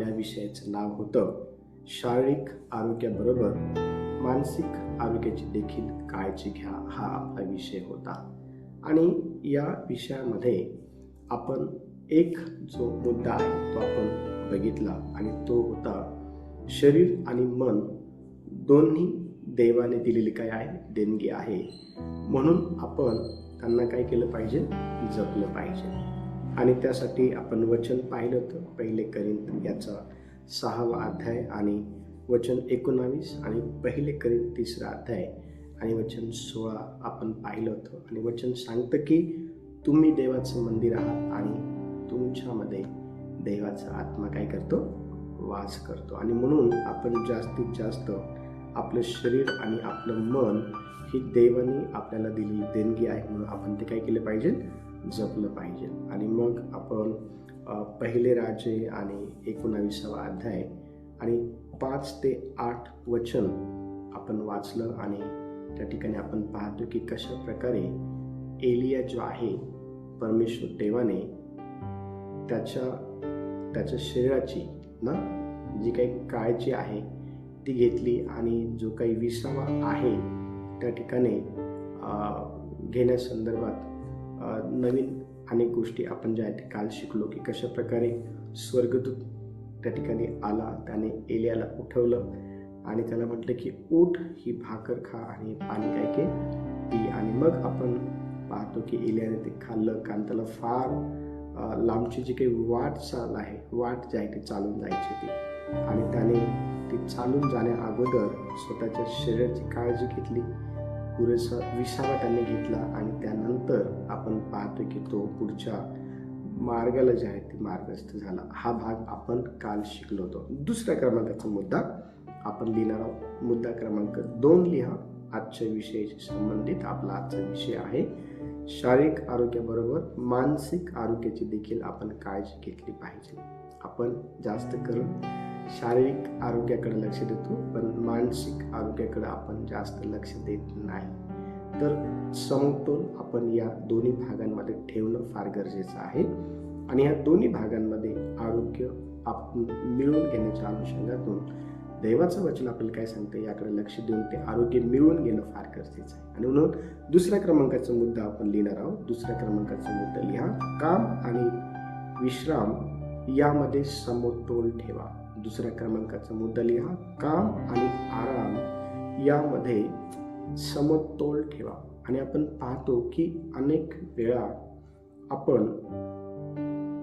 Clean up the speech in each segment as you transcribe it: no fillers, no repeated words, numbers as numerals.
आपल्या विषयाचं नाव होतं शारीरिक आरोग्याबरोबर मानसिक आरोग्याची देखील काळजी घ्या, हा आपला विषय होता. आणि या विषयामध्ये आपण एक जो मुद्दा आहे तो आपण बघितला आणि तो होता शरीर आणि मन दोन्ही देवाने दिलेली काय आहे, देणगी आहे. म्हणून आपण त्यांना काय केलं पाहिजे, जपलं पाहिजे. आणि त्यासाठी आपण वचन पाहिलं होतं, पहिले करिंथ याचा 6वा अध्याय आणि वचन 19 आणि पहिले करिंथ 3रा अध्याय आणि वचन 16 आपण पाहिलं होतं. आणि वचन सांगतं की तुम्ही देवाचं मंदिर आहात आणि तुमच्यामध्ये देवाचा आत्मा काय करतो, वास करतो. आणि म्हणून आपण जास्तीत जास्त आपलं शरीर आणि आपलं मन ही देवाने आपल्याला दिलेली देणगी आहे, म्हणून आपण ते काय केलं पाहिजे, जपलं पाहिजे. आणि मग आपण पहिले राजे आणि 19वा अध्याय आणि 5 ते 8 वचन आपण वाचलं. आणि त्या ठिकाणी आपण पाहतो की कशा प्रकारे एलिया जो आहे, परमेश्वर देवाने त्याच्या शरीराची ना जी काही काळजी आहे ती घेतली आणि जो काही विसावा आहे त्या ठिकाणी घेण्यासंदर्भात नवीन अनेक गोष्टी आपण ज्या आहेत काल शिकलो की कशा प्रकारे स्वर्गदूत त्या ठिकाणी आला, त्याने एलियाला उठवलं आणि त्याला म्हटलं की उठ, ही भाकर खा आणि पाणी काय की पी. आणि मग आपण पाहतो की एलियाने ते खाल्लं, कारण त्याला फार लांबची जी काही वाट जी आहे ती चालून जायची ती. आणि त्याने ती चालून जाण्या अगोदर स्वतःच्या शरीराची काळजी घेतली, पुरेसा विसावा त्याने घेतला आणि त्यानंतर आपण पाहतो की तो पुढच्या मार्गाला जे आहे ते मार्गस्थ झाला. हा भाग आपण काल शिकलो होतो. दुसऱ्या क्रमांकाचा मुद्दा आपण लिहिणार आहोत. मुद्दा क्रमांक 2 लिहा. आजच्या विषयाशी संबंधित आपला आजचा विषय आहे शारीरिक आरोग्याबरोबर मानसिक आरोग्याची देखील आपण काळजी घेतली पाहिजे. आपण जास्त करून शारीरिक आरोग्याकडे लक्ष देतो, पण मानसिक आरोग्याकडे आपण जास्त लक्ष देत नाही. तर समतोल आपण या दोन्ही भागांमध्ये ठेवणं फार गरजेचं आहे. आणि या दोन्ही भागांमध्ये आरोग्य आपण मिळवून घेण्याच्या अनुषंगातून देवाचं वचन आपल्याला काय सांगतं याकडे लक्ष देऊन ते आरोग्य मिळवून घेणं फार गरजेचं आहे. आणि म्हणून दुसऱ्या क्रमांकाचा मुद्दा आपण लिहिणार आहोत. दुसऱ्या क्रमांकाचा मुद्दा लिहा, काम आणि विश्राम यामध्ये समतोल ठेवा. दुसऱ्या क्रमांकाचा मुद्दा लिहा, काम आणि आराम यामध्ये समतोल ठेवा. आणि आपण पाहतो की अनेक वेळा आपण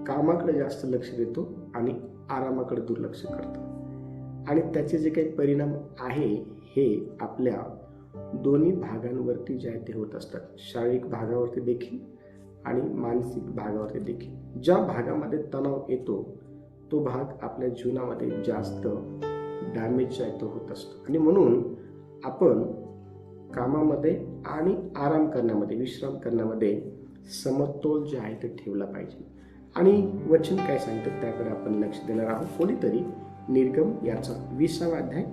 कामाकडे जास्त लक्ष देतो आणि आरामाकडे दुर्लक्ष करतो. आणि त्याचे जे काही परिणाम आहे हे आपल्या दोन्ही भागांवरती जे आहे ते होत असतात, शारीरिक भागावरती देखील आणि मानसिक भागावरती देखील. ज्या भागामध्ये तणाव येतो तो भाग आपल्या जीवनामध्ये जास्त डॅमेज आहे तो होत असतो. आणि म्हणून आपण कामामध्ये आणि आराम करण्यामध्ये, विश्राम करण्यामध्ये समतोल जे आहे ते ठेवला पाहिजे. आणि वचन काय सांगतं त्याकडे आपण लक्ष देणार आहोत. कोणीतरी निर्गम याचा 20वा अध्याय,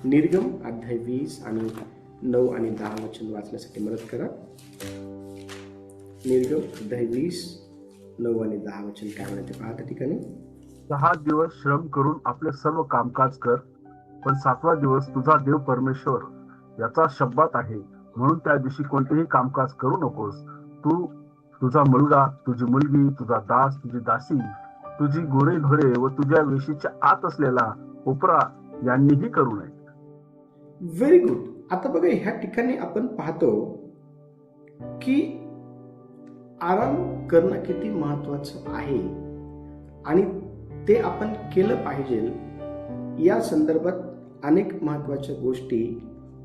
निर्गम अध्याय 20 आणि 9 आणि 10 वचन वाचण्यासाठी मदत करा. निर्गम अध्याय 20, 9 आणि 10 वचन काय म्हणते पहा त्या ठिकाणी. 6 दिवस श्रम करून आपले सर्व कामकाज कर, पण 7वा दिवस तुझा देव परमेश्वर याचा शब्बात आहे, म्हणून त्या दिवशी कोणतेही कामकाज करू नकोस. तू, तुझा मुलगा, तुझी मुलगी, तुझा दास, तुझी दासी, तुझी गुरेढोरे व तुझ्या वेशीच्या आत असलेला कोपरा यांनीही करू नये. Very good. आता बघा, ह्या ठिकाणी आपण पाहतो की आराम करणं किती महत्वाचं आहे आणि ते आपण केलं पाहिजे. या संदर्भात अनेक महत्वाच्या गोष्टी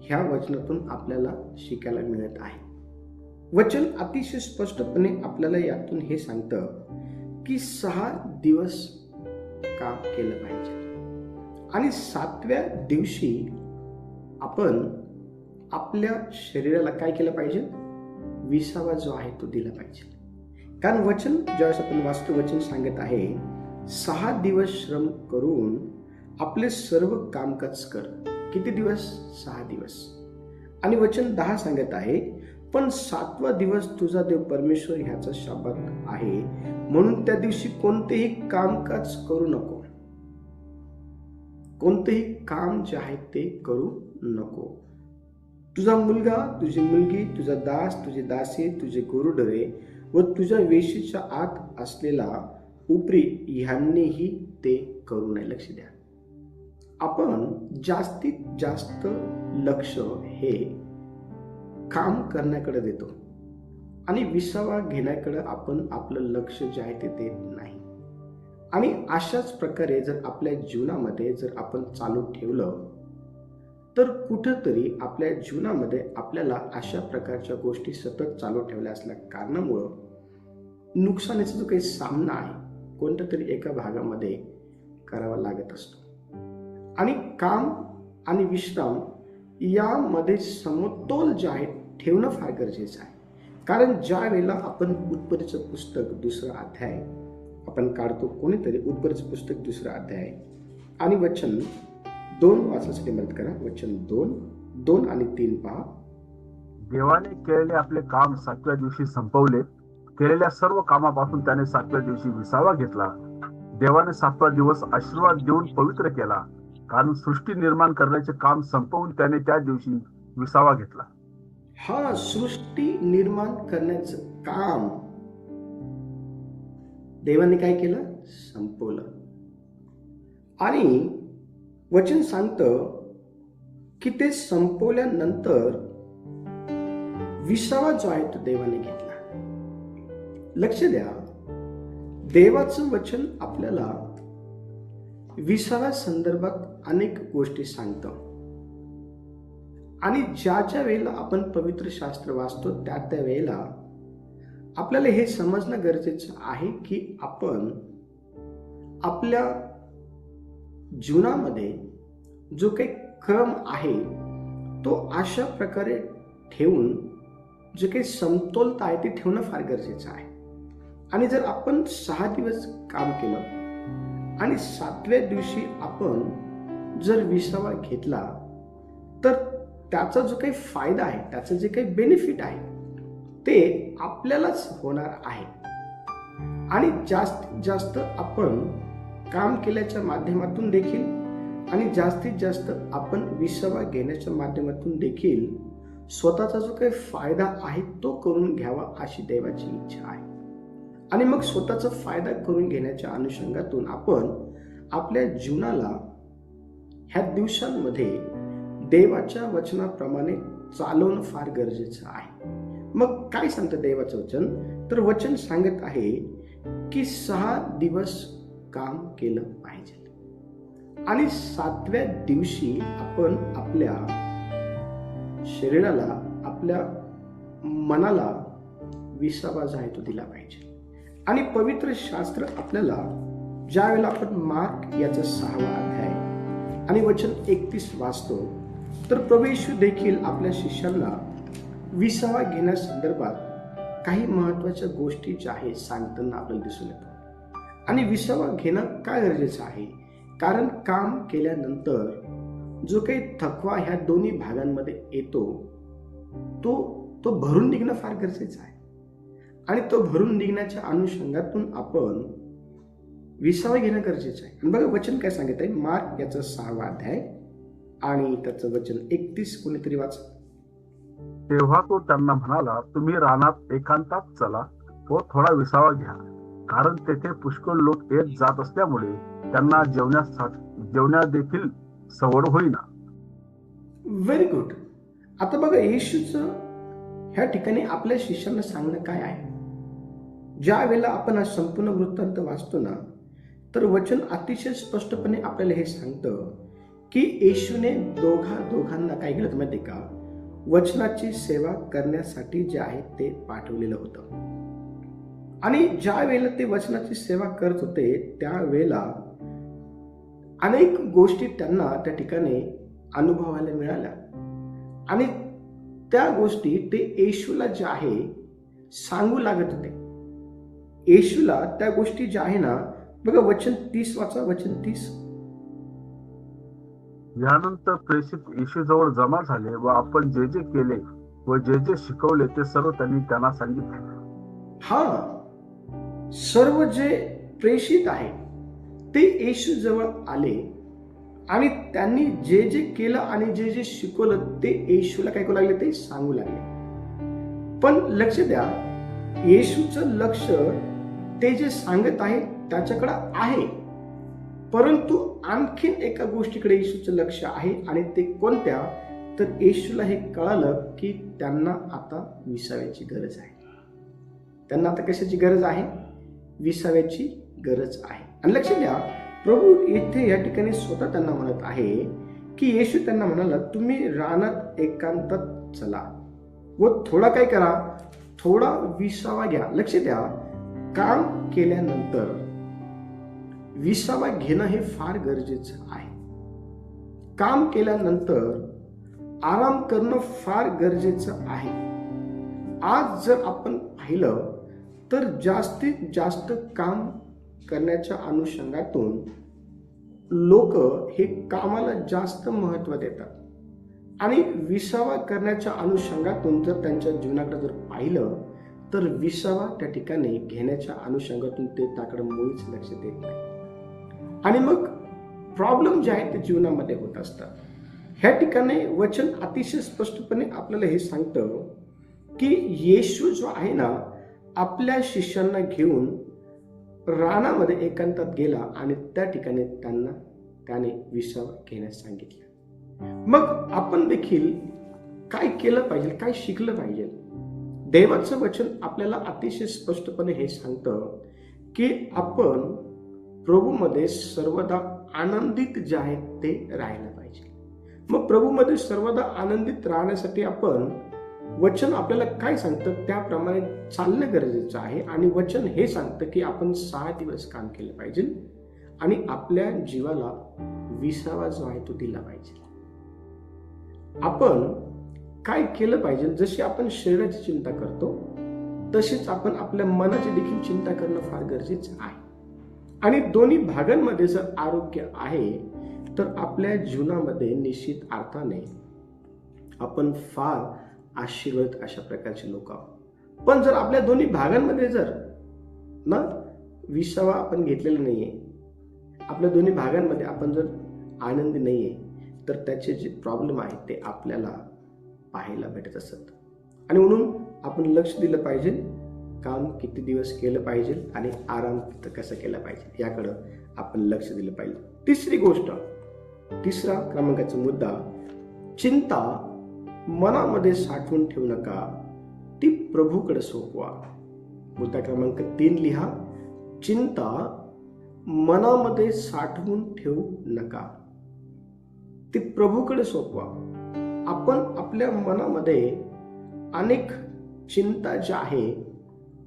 ह्या वचनातून आपल्याला शिकायला मिळत आहे. वचन अतिशय स्पष्टपणे आपल्याला यातून हे सांगतं की 6 दिवस काम केलं पाहिजे आणि 7व्या दिवशी आपण आपल्या शरीराला काय केलं पाहिजे, विसावा जो आहे तो दिला पाहिजे. कारण वचन ज्यावेळेस आपण वाचतो, वचन सांगत आहे 6 दिवस श्रम करून आपले सर्व कामकाज कर. किती दिवस? 6 दिवस. आणि वचन 10 सांगत आहे पण 7वा दिवस तुझा देव परमेश्वर ह्याचा शब्बात आहे, म्हणून त्या दिवशी कोणतेही कामकाज करू नको. कोणतेही काम जे आहे ते करू नको. तुझा मुलगा, तुझी मुलगी, तुझा दास, तुझी दासी, तुझे गुरुढरे व तुझ्या वेशीच्या आत असलेला उपरी ह्यांनीही ते करू नये. लक्ष द्या, आपण जास्तीत जास्त लक्ष हे काम करण्याकडे देतो आणि विसावा घेण्याकडे आपण आपलं लक्ष जे आहे ते देत नाही. आणि अशाच प्रकारे जर आपल्या जीवनामध्ये जर आपण चालू ठेवलं तर कुठंतरी आपल्या जीवनामध्ये आपल्याला अशा प्रकारच्या गोष्टी सतत चालू ठेवल्या असल्या कारणामुळं नुकसानीचा जो काही सामना आहे कोणत्या तरी एका भागामध्ये करावा लागत असतो. आणि काम आणि विश्राम यामध्ये समतोल जे आहे ठेवणं फार गरजेचं आहे. कारण ज्या वेळेला आपण उत्पत्तीचं पुस्तक 2रा अध्याय आपण काढतो, कोणीतरी उत्पत्तीचं पुस्तक 2रा अध्याय आणि वचन 2 वाचण्यासाठी मदत करा. वचन 2 आणि 3 पहा. देवाने केलेले आपले काम 7व्या दिवशी संपवले. केलेल्या सर्व कामापासून त्याने 7व्या दिवशी विसावा घेतला. देवाने 7वा दिवस आशीर्वाद देऊन पवित्र केला, कारण सृष्टी निर्माण करण्याचे काम संपवून त्याने त्या दिवशी विसावा घेतला. हा, सृष्टी निर्माण करण्याचं काम देवाने काय केलं? संपवलं. आणि वचन सांगतं की ते संपवल्यानंतर विसावा जो आहे तो देवाने घेतला. लक्ष द्या, देवाचं वचन आपल्याला विसाव्या संदर्भात अनेक गोष्टी सांगतं. आणि ज्या वेळेला आपण पवित्र शास्त्र वाचतो त्या वेळेला आपल्याला हे समजणं गरजेचं आहे की आपण आपल्या जीवनामध्ये जो काही क्रम आहे तो अशा प्रकारे ठेवून जे काही समतोलता आहे ती ठेवणं फार गरजेचं आहे. आणि जर आपण 6 दिवस काम केलं आणि 7व्या दिवशी आपण जर विसावा घेतला तर त्याचा जो काही फायदा आहे, त्याचं जे काही बेनिफिट आहे ते आपल्यालाच होणार आहे. आणि जास्तीत जास्त आपण काम केल्याच्या माध्यमातून देखील आणि जास्तीत जास्त आपण विसावा घेण्याच्या माध्यमातून देखील स्वतःचा जो काही फायदा आहे तो करून घ्यावा अशी देवाची इच्छा आहे. आणि मग स्वतःचा फायदा करून घेण्याच्या अनुषंगातून आपण आपल्या जीवनाला ह्या दिवसांमध्ये देवाच्या वचनाप्रमाणे चालवणं फार गरजेचं आहे. मग काय सांगतं देवाचं वचन? तर वचन सांगत आहे की 6 दिवस काम केलं पाहिजे आणि 7व्या दिवशी आपण आपल्या शरीराला, आपल्या मनाला विसावा जो आहे तो दिला पाहिजे. आणि पवित्र शास्त्र आपल्याला ज्या वेळेला आपण मार्क याचा 6वा अध्याय आणि वचन 31 वाचतो तर प्रभू येशू देखील आपल्या शिष्यांना विसावा घेण्यासंदर्भात काही महत्वाच्या गोष्टी ज्या आहेत सांगताना आपल्याला दिसून येतो. आणि विसावा घेणं का गरजेचं आहे? कारण काम केल्यानंतर जो काही थकवा ह्या दोन्ही भागांमध्ये येतो तो भरून निघणं फार गरजेचं आहे. आणि तो भरून निघण्याच्या अनुषंगातून आपण विसावा घेणं गरजेचं आहे. आणि बघा वचन काय सांगत आहे, मार्क याचा 6वा अध्याय आणि त्याचं वचन 31 कोणीतरी वाचा. तेव्हा तो त्यांना म्हणाला, तुम्ही रानात एकांतात चला व थोडा विसावा घ्या, कारण तेथे पुष्कळ लोक येत जात असल्यामुळे त्यांना जेवण्या देखील सवड होईना. Very good. आता बघा येशूचं ह्या ठिकाणी आपल्या शिष्यांना सांगणं काय आहे? ज्या वेळेला आपण हा संपूर्ण वृत्तांत वाचतो ना तर वचन अतिशय स्पष्टपणे आपल्याला हे सांगतं की येशूने दोघांना काय केलं माहिती का? वचनाची सेवा करण्यासाठी जे आहे ते पाठवलेलं होतं. आणि ज्या वेळेला ते वचनाची सेवा करत होते त्यावेळेला अनेक गोष्टी त्यांना त्या ठिकाणी अनुभवायला मिळाल्या आणि त्या गोष्टी ते येशूला ज्या आहे सांगू लागत होते. येशूला त्या गोष्टी ज्या आहे ना, बघा वचन 30 वाचा. वचन 30. यानंतर प्रेषित येशूजवळ जमा झाले व आपण जे जे केले व जे जे शिकवले ते सर्व त्यांनी त्यांना सांगितले. हा, सर्व जे प्रेषित आहे ते येशू जवळ आले आणि त्यांनी जे जे केलं आणि जे जे शिकवलं ते येशूला काय करू लागले, ते सांगू लागले. पण लक्ष द्या, येशूचं लक्ष ते जे सांगत आहे त्याच्याकडे आहे, परंतु आणखीन एका गोष्टीकडे येशूचं लक्ष आहे. आणि ते कोणत्या, तर येशूला हे कळालं की त्यांना आता विसाव्याची गरज आहे. त्यांना आता कशाची गरज आहे, विसाव्याची गरज आहे. आणि लक्ष द्या, प्रभू इथे या ठिकाणी स्वतः त्यांना म्हणत आहे की येशू त्यांना म्हणाला, तुम्ही रानात एकांतात चला व थोडा काय करा, थोडा विसावा घ्या. लक्ष द्या, काम केल्यानंतर विसावा घेणं हे फार गरजेचं आहे. काम केल्यानंतर आराम करणं फार गरजेचं आहे. आज जर आपण पाहिलं तर जास्तीत जास्त काम करण्याच्या अनुषंगातून लोक हे कामाला जास्त महत्त्व देतात आणि विसावा करण्याच्या अनुषंगातून जर त्यांच्या जीवनाकडे जर पाहिलं तर विसावा त्या ठिकाणी घेण्याच्या अनुषंगातून ते त्याकडे मुळीच लक्ष देत नाही. आणि मग प्रॉब्लेम जे आहेत ते जीवनामध्ये होत असतात. ह्या ठिकाणी वचन अतिशय स्पष्टपणे आपल्याला हे सांगतं की येशू जो आहे ना, आपल्या शिष्यांना घेऊन रानामध्ये एकांतात गेला आणि त्या ठिकाणी त्याने विसावा घेण्यास सांगितलं. मग आपण देखील काय केलं पाहिजे, काय शिकलं पाहिजे. देवाचं वचन आपल्याला अतिशय स्पष्टपणे हे सांगतं की आपण प्रभूमध्ये सर्वदा आनंदित जे आहे ते राहायला पाहिजे. मग प्रभूमध्ये सर्वदा आनंदित राहण्यासाठी आपण वचन आपल्याला काय सांगतं त्याप्रमाणे चालणं गरजेचं आहे. आणि वचन हे सांगतं की आपण 6 दिवस काम केलं पाहिजे आणि आपल्या जीवाला विसावा जो आहे तो दिला पाहिजे. आपण काय केलं पाहिजे, जशी आपण शरीराची चिंता करतो तशीच आपण आपल्या मनाची देखील चिंता करणं फार गरजेचं आहे. आणि दोन्ही भागांमध्ये जर आरोग्य आहे तर आपल्या जीवनामध्ये निश्चित अर्थाने आपण फार आशीर्वाद अशा प्रकारचे लोक आहोत. पण जर आपल्या दोन्ही भागांमध्ये जर ना विसावा आपण घेतलेला नाहीये, आपल्या दोन्ही भागांमध्ये आपण जर आनंदी नाहीये, तर त्याचे जे प्रॉब्लेम आहेत ते आपल्याला पाहायला भेटत असतात. आणि म्हणून आपण लक्ष दिलं पाहिजे, काम किती दिवस केलं पाहिजे आणि आराम कसा केला पाहिजे याकडं आपण लक्ष दिलं पाहिजे. तिसरी गोष्ट, तिसरा क्रमांकाचा मुद्दा, चिंता मनामध्ये साठवून ठेवू नका, ती प्रभूकडे सोपवा. मुद्दा क्रमांक 3 लिहा, चिंता मनामध्ये साठवून ठेवू नका, ती प्रभूकडे सोपवा. आपण आपल्या मनामध्ये अनेक चिंता ज्या आहे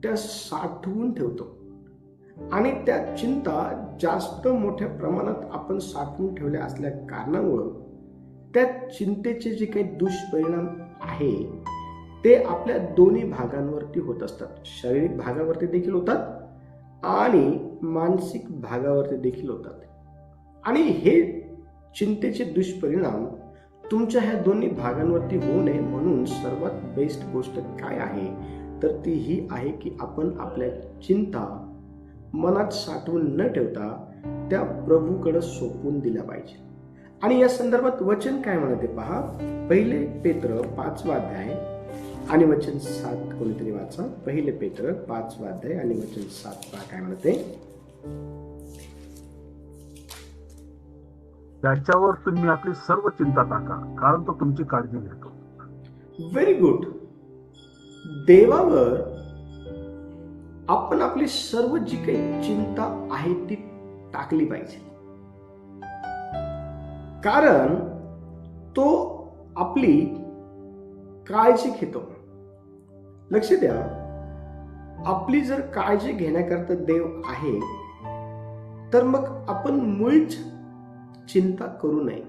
त्या साठवून ठेवतो आणि त्या चिंता जास्त मोठ्या प्रमाणात आपण साठवून ठेवल्या असल्या कारणामुळं त्या चिंतेचे जे काही दुष्परिणाम आहे ते आपल्या दोन्ही भागांवरती होत असतात. शारीरिक भागावरती देखील होतात आणि मानसिक भागावरती देखील होतात. आणि हे चिंतेचे दुष्परिणाम तुमच्या ह्या दोन्ही भागांवरती होऊ नये म्हणून सर्वात बेस्ट गोष्ट काय आहे तर ती ही आहे की आपण आपल्या चिंता मनात साठवून न ठेवता त्या प्रभूकडे सोपवून दिल्या पाहिजे. आणि या संदर्भात वचन काय म्हणते पहा, 1 पेत्र 5वा अध्याय आणि वचन 7 कोणीतरी वाचा. 1 पेत्र 5वा अध्याय आणि वचन 7 पहा काय म्हणते. त्याच्यावर तुम्ही आपली सर्व चिंता टाका, कारण तो तुमची काळजी घेतो. Very good. देवावर आपण आपली सर्व जी काही चिंता आहे ती टाकली पाहिजे, कारण तो आपली काळजी घेतो. लक्ष द्या, आपली जर काळजी घेण्याकरता देव आहे तर मग आपण मुळीच चिंता करू नये.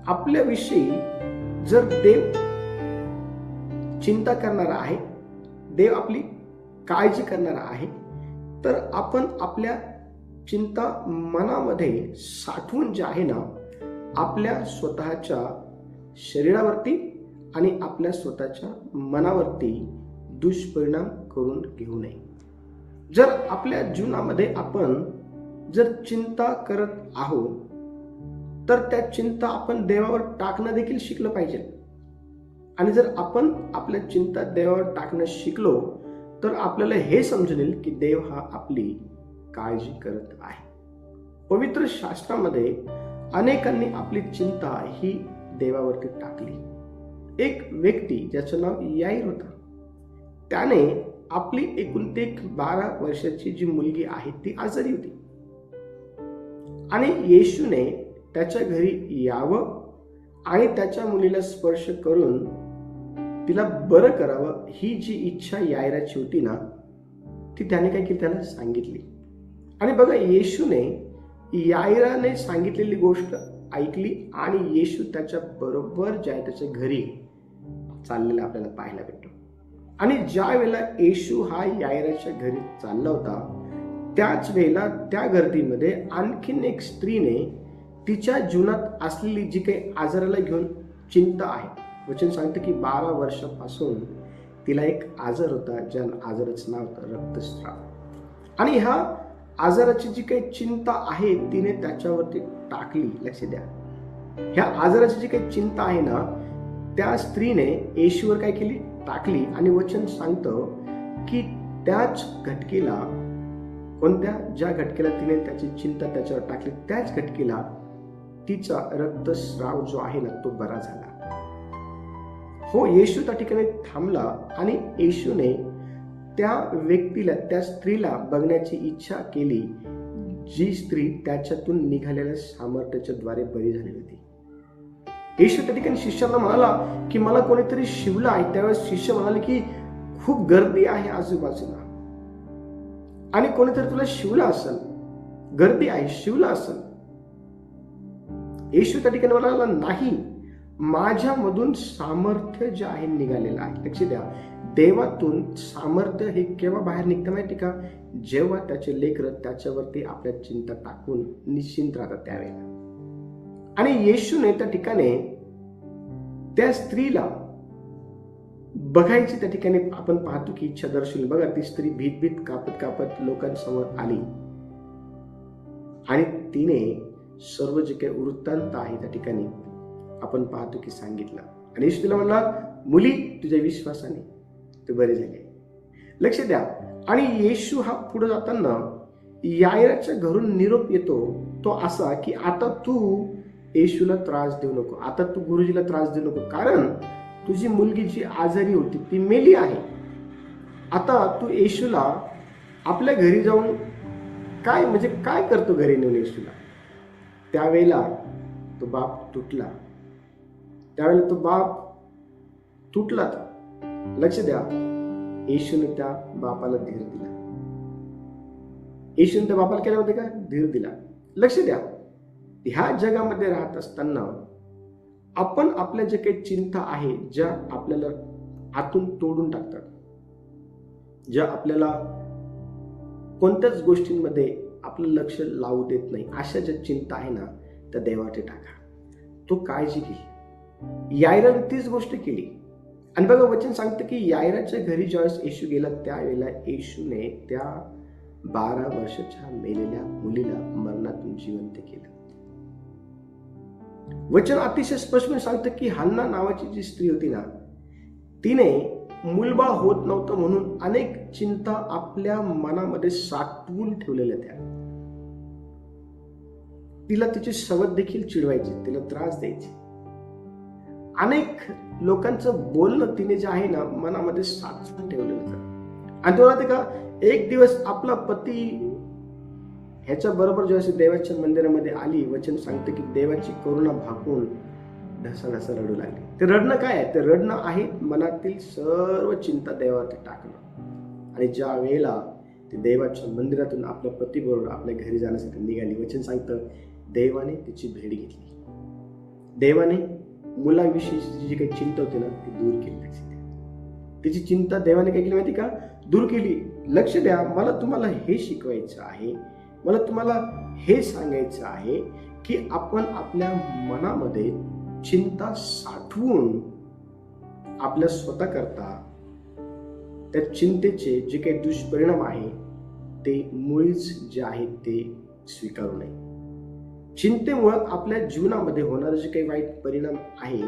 आपल्याविषयी जर देव चिंता करणारा आहे, देव आपली काळजी करणारा आहे, तर आपण आपल्या चिंता मनामध्ये साठवून जे आहे ना आपल्या स्वतःच्या शरीरावरती आणि आपल्या स्वतःच्या मनावरती दुष्परिणाम करून घेऊ नये. जर आपल्या जीवनामध्ये आपण जर चिंता करत आहोत तर त्या चिंता आपण देवावर टाकणं देखील शिकलं पाहिजे. आणि जर आपण आपल्या चिंता देवावर टाकणं शिकलो तर आपल्याला हे समजून येईल की देव हा आपली काळजी करत आहे. पवित्र शास्त्रामध्ये अनेकांनी आपली चिंता ही देवावरती टाकली. एक व्यक्ती ज्याचं नाव याईर होता, त्याने आपली एकुलती एक 12 वर्षाची जी मुलगी आहे ती आजारी होती आणि येशूने त्याच्या घरी यावं आणि त्याच्या मुलीला स्पर्श करून तिला बरं करावं ही जी इच्छा यायराची होती ना, ती त्याने काय केली, त्याला सांगितली. आणि बघा, येशूने यायराने सांगितलेली गोष्ट ऐकली आणि येशू त्याच्या बरोबर त्याच्या घरी चाललेला आपल्याला पाहायला भेटतो. आणि ज्या वेळेला येशू हा यायराच्या घरी चालला होता त्याच वेळेला त्या गर्दीमध्ये आणखीन एक स्त्रीने तिच्या जीवनात असलेली जी काही आजाराला घेऊन चिंता आहे, वचन सांगतं की 12 वर्षापासून तिला एक आजार होता, ज्या आजाराचं नाव होतं रक्तस्राव. आणि ह्या आजाराची जी काही चिंता आहे तिने त्याच्यावरती टाकली. लक्ष द्या, ह्या आजाराची जी काही चिंता आहे ना, त्या स्त्रीने येशूवर काय केली, टाकली. आणि वचन सांगतं की त्याच घटकेला, कोणत्या, ज्या घटकेला तिने त्याची चिंता त्याच्यावर टाकली त्याच घटकेला तिचा रक्तस्राव जो आहे ना तो बरा झाला. हो, येशू त्या ठिकाणी थांबला आणि येशूने त्या व्यक्तीला, त्या स्त्रीला बघण्याची इच्छा केली, जी स्त्री त्याच्यातून निघालेल्या सामर्थ्याच्या द्वारे बरी झाली होती. येशू त्या ठिकाणी शिष्याला म्हणाला की मला कोणीतरी शिवलं आहे. त्यावेळेस शिष्य म्हणाले की खूप गर्दी आहे आजूबाजूला आणि कोणीतरी तुला शिवलं असेल, गर्दी आहे, शिवलं असेल. येशू त्या ठिकाणी म्हणाला नाही, माझ्यामधून सामर्थ्य जे आहे निघालेलं आहे. लक्ष द्या, देवातून सामर्थ्य हे केव्हा बाहेर निघतं माहिती का, जेव्हा त्याचे लेकरं त्याच्यावरती आपल्या चिंता टाकून निश्चिंत राहतात त्यावेळेला. आणि येशूने त्या ठिकाणी त्या स्त्रीला बघायची, त्या ठिकाणी आपण पाहतो की इच्छा दर्शवली. बघा, ती स्त्री भीत भीत कापत कापत लोकांसमोर आली आणि तिने सर्व जे काही वृत्तांत आहे त्या ठिकाणी आपण पाहतो की सांगितलं. आणि येशू तिला म्हणला, मुली, तुझ्या विश्वासाने तू बरे झाले. लक्ष द्या, आणि येशू हा पुढे जाताना यायराच्या घरून निरोप येतो तो असा की आता तू येशूला त्रास देऊ नको, आता तू गुरुजीला त्रास देऊ नको, कारण तुझी मुलगी जी आजारी होती ती मेली आहे. आता तू येशूला आपल्या घरी जाऊन काय, म्हणजे काय करतो घरी नेऊन येशूला. त्यावेळेला तो बाप तुटला. त्यावेळेला तो बाप तुटला. लक्ष द्या, येशूने त्या बापाला धीर दिला. येशूने त्या बापाला केलं होते का, धीर दिला. लक्ष द्या, ह्या जगामध्ये राहत असताना आपण आपल्या जे काही चिंता आहे, ज्या आपल्याला आतून तोडून टाकतात, ज्या आपल्याला कोणत्याच गोष्टींमध्ये आपलं लक्ष लावू देत नाही, अशा ज्या चिंता आहे ना त्या देवाचे टाका. तो काळजी घे. यायराने तीच गोष्ट केली. आणि बघा, वचन सांगतं की यायराच्या घरी ज्यावेळेस येशू गेला त्यावेळेला येशूने त्या 12 वर्षाच्या मेलेल्या मुलीला मरणातून जिवंत केलं. वचन अतिशय स्पष्टपणे सांगतं की हन्ना नावाची जी स्त्री होती ना, तिने मुलबाळ होत नव्हतं म्हणून अनेक चिंता आपल्या मनामध्ये साठवून ठेवलेल्या त्या. तिला तिची सवत देखील चिडवायची, तिला त्रास द्यायची. अनेक लोकांचं बोलणं तिने जे आहे ना मनामध्ये साठवून ठेवलेलं होतं. आणि तुला ते का, एक दिवस आपला पती ह्याच्या बरोबर जेव्हा देवाच्या मंदिरामध्ये आली, वचन सांगतं की देवाची करुणा भागून ढसाढसा रडू लागली. ते रडणं काय आहे, ते रडणं आहे मनातील सर्व चिंता देवावरती टाकणं. आणि ज्या वेळेला ते देवाच्या मंदिरातून आपल्या पतीबरोबर आपल्या घरी जाण्यासाठी निघाली, वचन सांगतं देवाने तिची भेट घेतली. देवाने मुलाविषयीची जी काही चिंता होती ना ती दूर केली. तिची चिंता देवाने काय केली माहिती का, दूर केली. लक्ष द्या, मला तुम्हाला हे शिकवायचं आहे, मला तुम्हाला हे सांगायचं आहे की आपण आपल्या मनामध्ये चिंता साठवून आपल्या स्वतः करता त्या चिंतेचे जे काही दुष्परिणाम आहे ते मुळीच जे आहेत ते स्वीकारू नये. चिंतेमुळं आपल्या जीवनामध्ये होणारे जे काही वाईट परिणाम आहे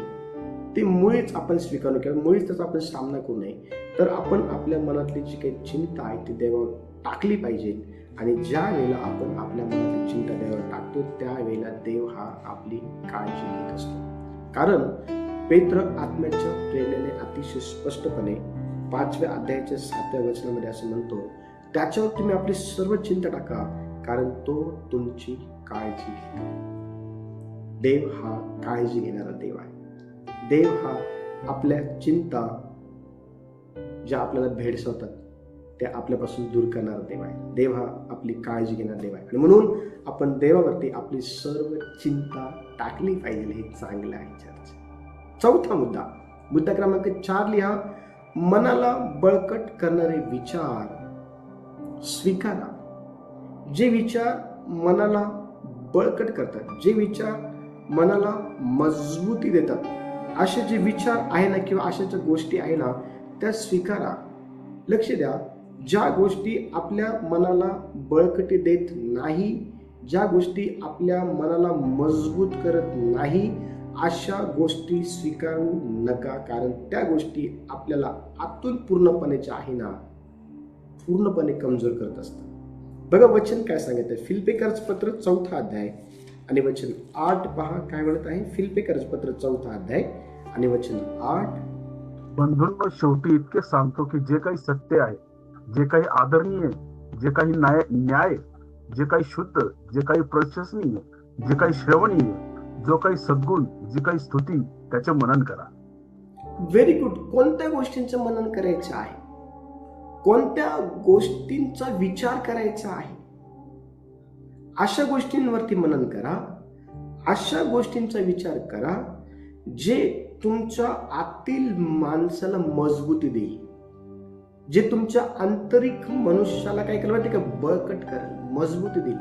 ते मुळीच आपण स्वीकारू किंवा मुळीच त्याचा आपण सामना करू नये. तर आपण आपल्या मनातली जी काही चिंता आहे ती देवावर टाकली पाहिजे. आणि ज्या वेळेला आपण आपल्या मनातली चिंता देवावर टाकतो त्यावेळेला देव हा आपली काळजी घेत असतो. कारण पेत्र आत्म्याच्या प्रेरणेने अतिशय स्पष्टपणे 5व्या अध्यायाच्या 7व्या वचनामध्ये असं म्हणतो, त्याच्यावर तुम्ही आपली सर्व चिंता टाका कारण तो तुमची काळजी घेतो. देव हा काळजी घेणारा देव आहे. देव हा आपल्या चिंता ज्या आपल्याला भेडसावतात त्या आपल्यापासून दूर करणारा देव आहे. देव हा आपली काळजी घेणारा देव आहे आणि म्हणून आपण देवावरती आपली सर्व चिंता टाकली पाहिजे. हे चांगलं आहे चर्च. चौथा मुद्दा क्रमांक 4 लिहा. मनाला बळकट करणारे विचार स्वीकारा. जे विचार मनाला बळकट करतात, जे विचार मनाला मजबूती देतात, असे जे विचार आहे ना किंवा अशा ज्या गोष्टी आहे ना त्या स्वीकारा. लक्ष द्या, ज्या गोष्टी आपल्या मनाला बळकटी देत नाही, ज्या गोष्टी आपल्या मनाला मजबूत करत नाही, अशा गोष्टी स्वीकारू नका. कारण त्या गोष्टी आपल्याला आतून पूर्णपणे जे आहे ना पूर्णपणे कमजोर करत असतात. बघा वचन काय सांगत आहे. फिलिप्पियर्स पत्र 4 अध्याय आणि वचन 8 पहा काय म्हणत आहे. फिलिप्पियर्स पत्र 4 अध्याय आणि वचन 8. बंधूंनो, शेवटी इतके सांगतो की जे काही सत्य आहे, जे काही आदरणीय, जे काही न्याय, जे काही शुद्ध, जे काही प्रशंसनीय, जे काही श्रवणीय, जो काही सद्गुण, जी काही स्तुती, त्याचे मनन करा. Very good. कोणत्या गोष्टींचं मनन करायचं आहे, कोणत्या गोष्टींचा विचार करायचा आहे, अशा गोष्टींवरती मनन करा. अशा गोष्टींचा विचार करा जे तुमच्या आतील माणसाला मजबूती देईल, जे तुमच्या आंतरिक मनुष्याला काय केलं माहिती का, बळकट करेल, मजबूती देईल.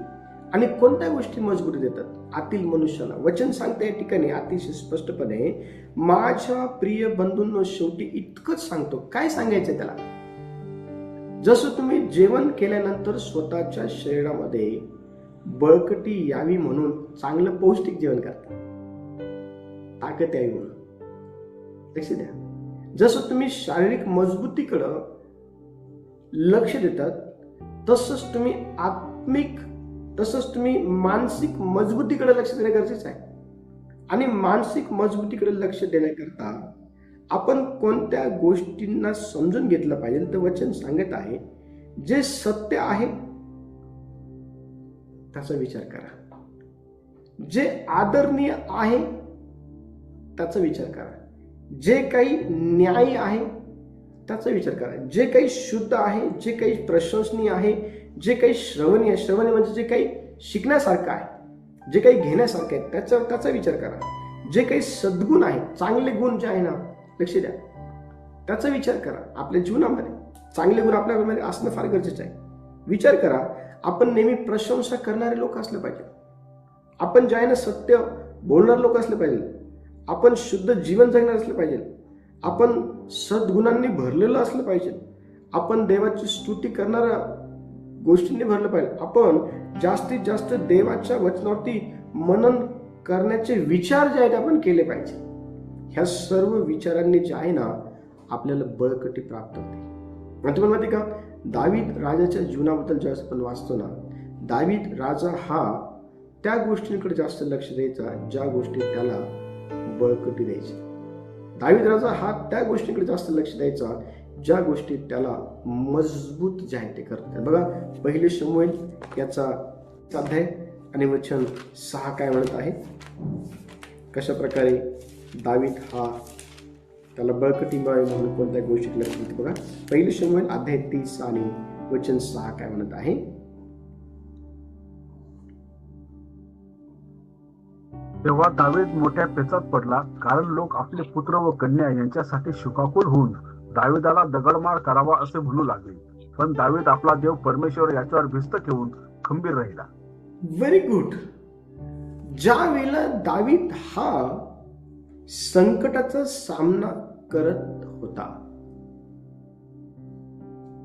आणि कोणत्या गोष्टी मजबूती देतात आतील मनुष्याला. वचन सांगते या ठिकाणी अतिशय स्पष्टपणे, माझ्या प्रिय बंधूंनो शेवटी इतकंच सांगतो. काय सांगायचं त्याला. जसं तुम्ही जेवण केल्यानंतर स्वतःच्या शरीरामध्ये बळकटी यावी म्हणून चांगलं पौष्टिक जेवण करता, ताकद यावी म्हणून. लक्ष द्या, जसं तुम्ही शारीरिक मजबूतीकडं लक्ष देतात तसंच तुम्ही मानसिक मजबूतीकडे लक्ष देणे गरजेचं आहे. आणि मानसिक मजबूतीकडे लक्ष देण्याकरता आपण कोणत्या गोष्टींना समजून घेतलं पाहिजे. तर वचन सांगत आहे, जे सत्य आहे त्याचा विचार करा, जे आदरणीय आहे त्याचा विचार करा, जे काही न्यायी आहे त्याचा विचार करा, जे काही शुद्ध आहे, जे काही प्रशंसनीय आहे, जे काही श्रवणीय म्हणजे जे काही शिकण्यासारखं आहे, जे काही घेण्यासारखं आहे त्याचा विचार करा. जे काही सद्गुण आहे, चांगले गुण जे आहे ना, लक्ष द्या, त्याचा विचार करा. आपल्या जीवनामध्ये चांगले गुण आपल्यामध्ये असणं फार गरजेचं आहे. विचार करा, आपण नेहमी प्रशंसा करणारे लोक असले पाहिजे, आपण जे आहे ना सत्य बोलणारे लोक असले पाहिजे, आपण शुद्ध जीवन जगणार असले पाहिजे, आपण सद्गुणांनी भरलेलं असलं पाहिजे, आपण देवाची स्तुती करणाऱ्या गोष्टींनी भरलं पाहिजे, आपण जास्तीत जास्त देवाच्या वचनावरती मनन करण्याचे विचार जे आहेत आपण केले पाहिजे. ह्या सर्व विचारांनी जे आहे ना आपल्याला बळकटी प्राप्त होते. तुम्हाला माहिती का, दावीद राजाच्या जीवनाबद्दल ज्यावेळेस आपण वाचतो ना, दावीद राजा हा त्या गोष्टींकडे जास्त लक्ष द्यायचा ज्या गोष्टी त्याला बळकटी द्यायची. दावीद राजा हा त्या गोष्टींकडे जास्त लक्ष द्यायचा ज्या गोष्टी त्याला मजबूत जे आहे ते करतात. बघा 1 शमूएल याचा अध्याय आणि वचन 6 काय म्हणत आहे, कशा प्रकारे दावीद हा त्याला बळकटी मिळावी म्हणून कोणत्या गोष्टी लक्ष देते. बघा 1 शमूएल अध्याय 30 आणि वचन 6 काय म्हणत आहे. तेव्हा दावीद मोठ्या पेचात पडला, कारण लोक आपले पुत्र व कन्या यांच्यासाठी शुकाकुल होऊन दावीदाला दगडमार करावा असे म्हणू लागले. पण दावीद आपला देव परमेश्वर याच्यावर भिस्त ठेवून खंबीर राहिला. Very good. ज्या वेळेला दावीद हा संकटाचा सामना करत होता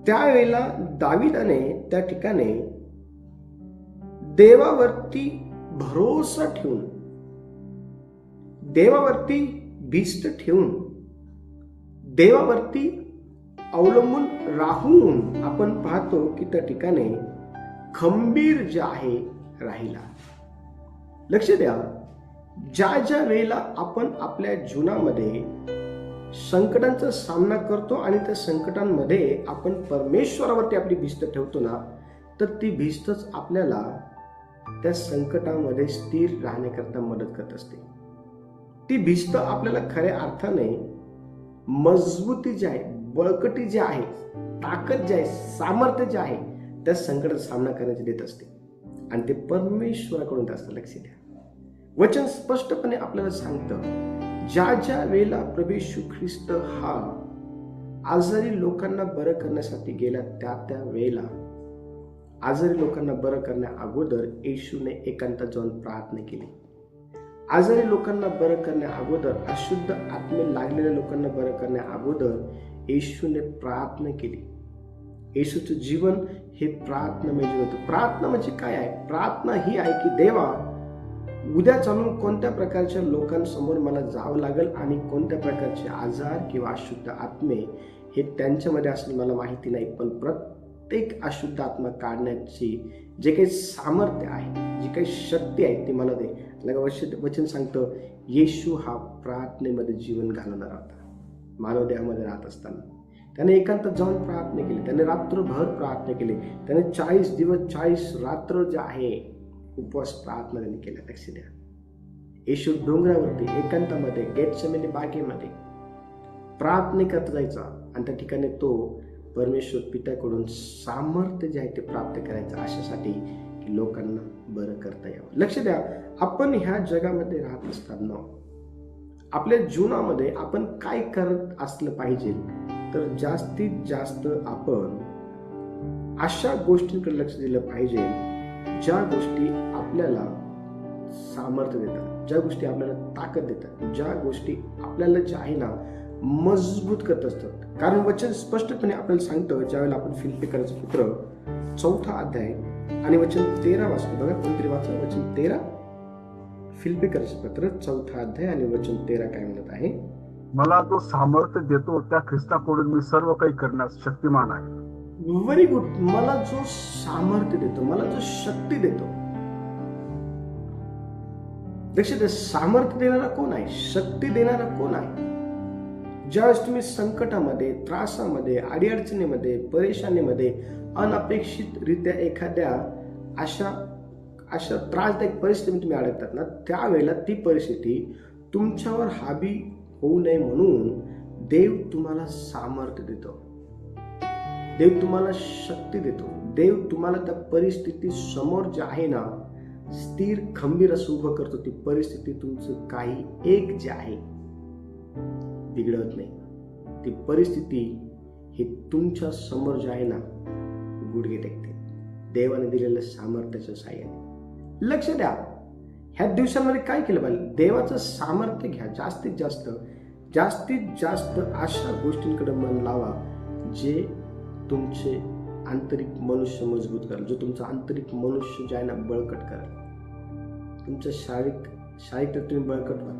त्यावेळेला दावीदाने त्या ठिकाणी देवावरती भरोसा ठेवून, देवावरती भिस्त ठेवून, देवावरती अवलंबून राहून आपण पाहतो की त्या ठिकाणी खंबीर जे आहे राहिला. लक्ष द्या, ज्या ज्या वेळेला आपण आपल्या जीवनामध्ये संकटांचा सामना करतो आणि त्या संकटांमध्ये आपण परमेश्वरावरती आपली भिस्त ठेवतो ना, तर ती भिस्तच आपल्याला त्या संकटामध्ये स्थिर राहण्याकरता मदत करत असते. ती भिस्त आपल्याला खऱ्या अर्थाने मजबूती जी आहे, बळकटी जी आहे, ताकद जी आहे, सामर्थ्य जे आहे, त्या संकटाचा सामना करण्याची देत असते आणि ते परमेश्वराकडून असतं. लक्ष द्या, वचन स्पष्टपणे आपल्याला सांगतं, ज्या ज्या वेळेला प्रभू येशू ख्रिस्त हा आजारी लोकांना बरं करण्यासाठी गेला, त्या त्या वेळेला आजारी लोकांना बरं करण्या अगोदर येशूने एकांतात जाऊन प्रार्थना केली. आजारी लोकांना बरं करण्या अगोदर, अशुद्ध आत्मे लागलेल्या लोकांना बरं करण्या अगोदर येशूने प्रार्थना केली. येशूचं जीवन हे प्रार्थनामय जीवन होतं. प्रार्थना म्हणजे काय आहे? प्रार्थना ही आहे की देवा, उद्या चालून कोणत्या प्रकारच्या लोकांसमोर मला जावं लागेल आणि कोणत्या प्रकारचे आजार किंवा अशुद्ध आत्मे हे त्यांच्यामध्ये असणं मला माहिती नाही, पण प्रत्येक अशुद्ध आत्मा काढण्याची जे काही सामर्थ्य आहे, जी काही शक्ती आहे ती मला दे. वचन सांगतं, येशू हा प्रार्थनेमध्ये जीवन घालवणार होता. मानव देहामध्ये राहत असताना त्याने एकांतात जाऊन प्रार्थना केली, त्याने रात्रभर प्रार्थना केली, त्याने 40 दिवस 40 रात्र जे आहे उपवास प्रार्थना त्यांनी केल्या. लक्ष द्या, येशू डोंगरावरती एकांतामध्ये गेटसेमनी बागेमध्ये प्रार्थना करत जायचा आणि त्या ठिकाणी तो परमेश्वर पित्याकडून सामर्थ्य जे आहे ते प्राप्त करायचं, अशासाठी की लोकांना बरं करता यावं. लक्ष द्या, आपण ह्या जगामध्ये राहत असताना आपल्या जीवनामध्ये आपण काय करत असलं पाहिजे, तर जास्तीत जास्त आपण अशा गोष्टींकडे लक्ष दिलं पाहिजे ज्या गोष्टी आपल्याला सामर्थ्य देतात, ज्या गोष्टी आपल्याला ताकद देतात, ज्या गोष्टी आपल्याला जे आहे ना मजबूत करत असतात. कारण वचन स्पष्टपणे आपल्याला सांगतं, ज्यावेळेला आपण फिलिप्पिकरांचं पत्र 4 अध्याय आणि वचन 13 वाचतो. बघा, कोणतरी वाचा वचन 13, फिलिप्पिकरांचं पत्र 4 अध्याय आणि वचन 13 काय म्हणत आहे? मला जो सामर्थ्य देतो त्या ख्रिस्ताकडून मी सर्व काही करण्यास शक्तिमान आहे. Very good. मला जो सामर्थ्य देतो, मला जो शक्ती देतो. लक्षात, सामर्थ्य देणारा कोण आहे? शक्ती देणारा कोण आहे? ज्यावेळेस तुम्ही संकटामध्ये, त्रासामध्ये, अडीअडचणीमध्ये, परेशानीमध्ये, अनपेक्षितरित्या एखाद्या अशा त्रासदायक परिस्थितीमध्ये तुम्ही अडकतात ना, त्यावेळेला ती परिस्थिती तुमच्यावर हावी होऊ नये म्हणून देव तुम्हाला सामर्थ्य देतो, देव तुम्हाला शक्ती देतो, देव तुम्हाला त्या परिस्थिती समोर जे आहे ना स्थिर खंबीर असं उभं करतो. ती परिस्थिती तुमचं काही एक जे आहे बिघडत नाही. ती परिस्थिती ही तुमच्या समोर जे आहे ना गुडघे टेकते, देवाने दिलेलं सामर्थ्याचं साहाय्याने. लक्ष द्या, ह्या दिवसांमध्ये काय केलं पाहिजे? देवाचं सामर्थ्य घ्या. जास्तीत जास्त अशा गोष्टींकडे मन लावा जे तुमचे आंतरिक मनुष्य मजबूत करेल, जो तुमचा आंतरिक मनुष्य जे आहे ना बळकट करेल. तुमचं शारीरिक तुम्ही बळकट व्हाल,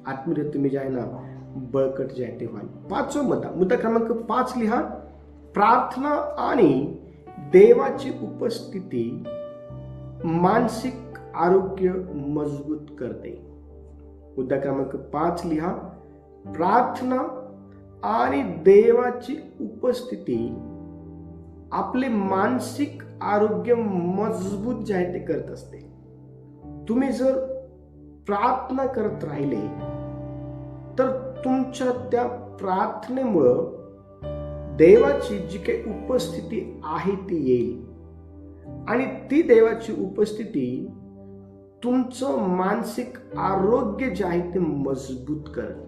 आत्मीय तुम्ही जे आहे ना बळकट जे आहे ते व्हाल. 5वा मुद्दा क्रमांक 5 लिहा. प्रार्थना आणि देवाची उपस्थिती मानसिक आरोग्य मजबूत करते. मुद्दा क्रमांक 5 लिहा. प्रार्थना आणि देवाची उपस्थिती आपले मानसिक आरोग्य मजबूत जे आहे ते करत असते. तुम्ही जर प्रार्थना करत राहिले तर तुमच्या त्या प्रार्थनेमुळं देवाची जी काही उपस्थिती आहे ती येईल आणि ती देवाची उपस्थिती तुमचं मानसिक आरोग्य जे आहे ते मजबूत करेल.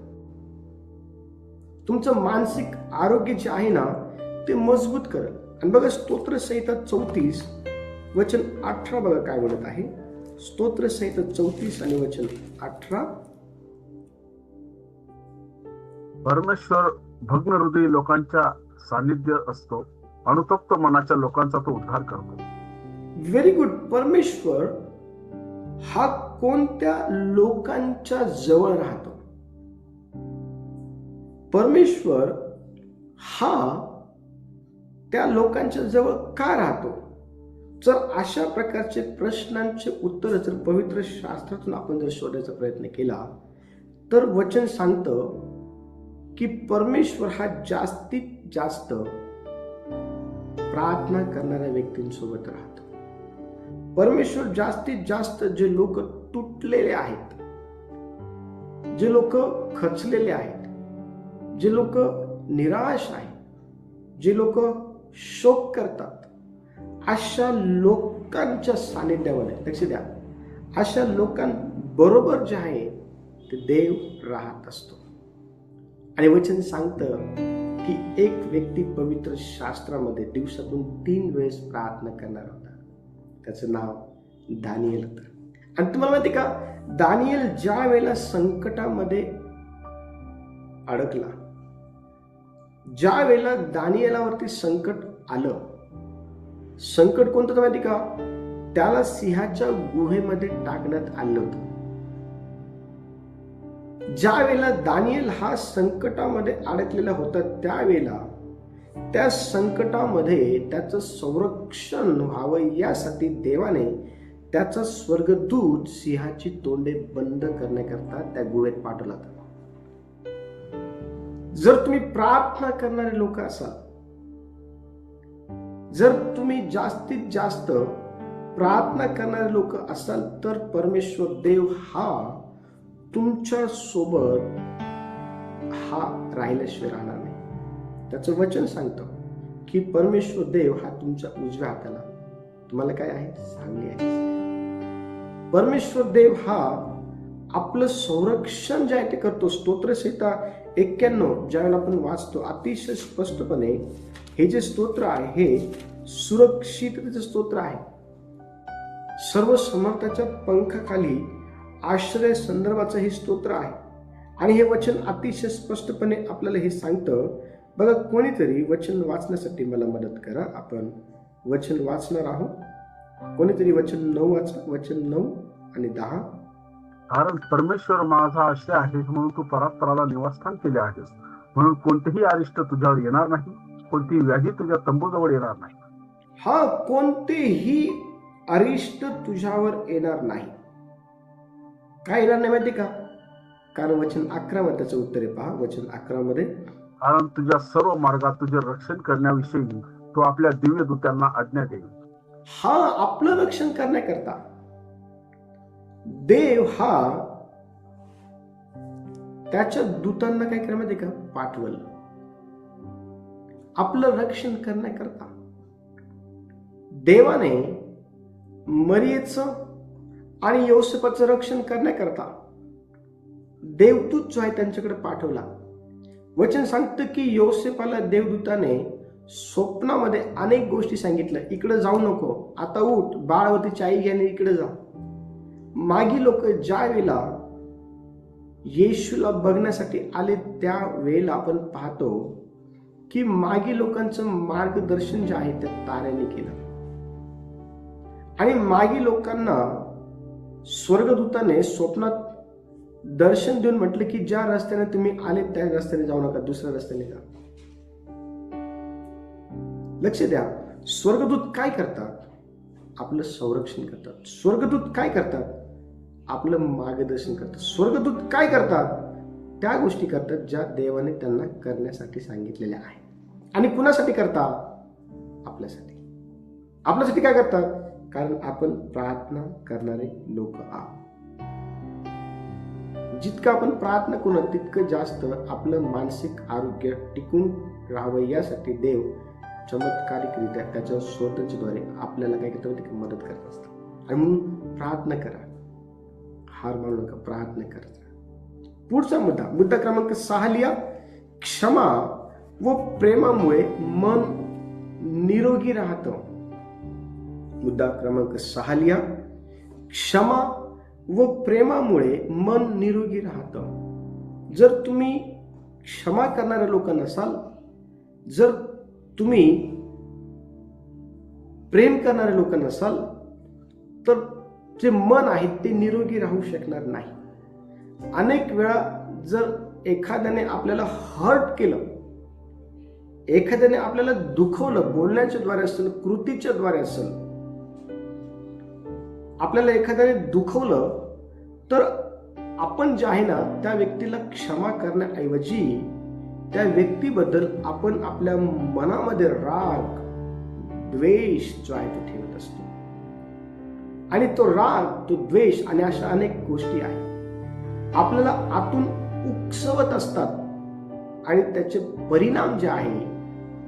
तुमचं मानसिक आरोग्य जे आहे ना ते मजबूत करेल. आणि बघा, स्तोत्रसंहिता 34 वचन 18 बघा काय म्हणत आहे. स्तोत्रसंहिता 34 आणि वचन 18. परमेश्वर भग्न हृदयी लोकांच्या सानिध्य असतो, अनुतप्त मनाच्या लोकांचा तो उद्धार करतो. Very good. परमेश्वर हा कोणत्या लोकांच्या जवळ राहतो? परमेश्वर हा त्या लोकांच्या जवळ का राहतो? जर अशा प्रकारचे प्रश्नांचे उत्तर जर पवित्र शास्त्रातून आपण जर शोधायचा प्रयत्न केला तर वचन सांगतं की परमेश्वर हा जास्तीत जास्त प्रार्थना करणाऱ्या व्यक्तींसोबत राहतो. परमेश्वर जास्तीत जास्त जे लोक तुटलेले आहेत, जे लोक खचलेले आहेत, जे लोक निराश आहेत, जे लोक शोक करतात, अशा लोकांच्या सानिध्यामध्ये, लक्ष द्या, अशा लोकांबरोबर जे आहे ते देव राहत असतो. आणि वचन सांगतं की एक व्यक्ती पवित्र शास्त्रामध्ये दिवसातून 3 वेळेस प्रार्थना करणार होता. त्याचं नाव दानिएल होतं. आणि तुम्हाला माहिती का, दानिएल ज्या वेळेला संकटामध्ये अडकला, ज्या वेळेला दानिएलावरती संकट आलं, संकट कोणतं माहिती का, त्याला सिंहाच्या गुहेमध्ये टाकण्यात आलं होतं. ज्या वेळेला दानिएल हा संकटामध्ये अडकलेला होता, त्यावेळेला त्या संकटामध्ये त्याचं संरक्षण व्हावं यासाठी देवाने त्याचा स्वर्गदूत सिंहाची तोंडे बंद करण्याकरता त्या गुहेत पाठवला होता. जर तुम्ही प्रार्थना करणारे लोक असाल, जर तुम्ही जास्तीत जास्त प्रार्थना करणारे लोक असाल, तर परमेश्वर देव हा तुमच्या सोबत हा राहिल्याशिवाय राहणार नाही. त्याचं वचन सांगतं की परमेश्वर देव हा तुमच्या उजव्या हाताला तुम्हाला काय आहे, चांगली आहे. परमेश्वर देव हा आपलं संरक्षण जे आहे ते करतो. स्तोत्रसंहिता 91 ज्यावेळेला आपण वाचतो, अतिशय स्पष्टपणे हे जे स्तोत्र आहे हे सुरक्षिततेचं स्तोत्र आहे. सर्व समर्थाच्या पंखाखाली आश्रय संदर्भाचं हे स्तोत्र आहे. आणि हे वचन अतिशय स्पष्टपणे आपल्याला हे सांगतं. बघा, कोणीतरी वचन वाचण्यासाठी मला मदत करा. आपण वचन वाचणार आहोत. कोणीतरी वचन 9 वाचा. वचन 9 आणि 10. कारण परमेश्वर माझा आश्रय आहे म्हणून तू परात्पराला निवासस्थान केले आहेस. म्हणून कोणतेही अरिष्ट तुझ्यावर येणार नाही, कोणतीही व्याधी तुझ्या तंबूजवळ येणार नाही. हा, कोणतेही अरिष्ट तुझ्यावर येणार नाही. काय येणार नाही माहिती का? कारण वचन 11 मध्ये त्याचं उत्तर आहे. पहा, वचन 11 मध्ये, कारण तुझ्या सर्व मार्गात तुझे रक्षण करण्याविषयी तो आपल्या दिव्य दूतांना आज्ञा देईल. हा, आपलं रक्षण करण्याकरता देव हा त्याच्या दूतांना काय करा माहिती का, पाठवल आपलं रक्षण करण्याकरता. देवाने मरियेचं आणि योसेफाचं रक्षण करण्याकरता देवदूत जो आहे त्यांच्याकडे पाठवला. वचन सांगतं की योसेफाला देवदूताने स्वप्नामध्ये अनेक गोष्टी सांगितल्या. इकडे जाऊ नको, आता उठ, बाळवतीची आई घ्याने इकडे जा. मागी लोक ज्या वेळेला येशूला बघण्यासाठी आले त्या वेळेला आपण पाहतो की मागी लोकांचं मार्गदर्शन जे आहे त्या ताऱ्याने केलं. आणि मागी लोकांना स्वर्गदूताने स्वप्नात दर्शन देऊन म्हटलं की ज्या रस्त्याने तुम्ही आले त्या रस्त्याने जाऊ नका, दुसऱ्या रस्त्याने जा. लक्ष द्या, स्वर्गदूत काय करतात? आपलं संरक्षण करतात. स्वर्गदूत काय करतात? आपलं मार्गदर्शन करतात. स्वर्गदूत काय करतात? त्या गोष्टी करतात ज्या देवाने त्यांना करण्यासाठी सांगितलेल्या आहेत. आणि कुणासाठी करतात? आपल्यासाठी. आपल्यासाठी काय करतात? कारण आपण प्रार्थना करणारे लोक आहोत. जितकं आपण प्रार्थना करू तितकं जास्त आपलं मानसिक आरोग्य टिकून राहावं यासाठी देव चमत्कारिकरित्या त्याच्या स्वतःच्या द्वारे आपल्याला काय करतात, मदत करत असतात. आणि म्हणून प्रार्थना करा, हार मानू नका, प्रार्थना करा. पुढचा मुद्दा क्रमांक 6 लिहा. क्षमा व प्रेमामुळे मन निरोगी राहतं. मुद्दा क्रमांक 6 लिहा. क्षमा व प्रेमामुळे मन निरोगी राहतं. जर तुम्ही क्षमा करणारे लोक नसाल, जर तुम्ही प्रेम करणारे लोक नसाल, तर जे मन आहे ते निरोगी राहू शकणार नाही. अनेक वेळा जर एखाद्याने आपल्याला हर्ट केलं, एखाद्याने आपल्याला दुखवलं, बोलण्याच्या द्वारे असेल, कृतीच्या द्वारे असेल, आपल्याला एखाद्याने दुखवलं, तर आपण जे आहे ना त्या व्यक्तीला क्षमा करण्याऐवजी त्या व्यक्तीबद्दल आपण आपल्या मनामध्ये राग, द्वेष जो आहे तो ठेवत असतो. आणि तो राग, तो द्वेष आणि अशा अनेक गोष्टी आहेत आपल्याला आतून उकसवत असतात आणि त्याचे परिणाम जे आहे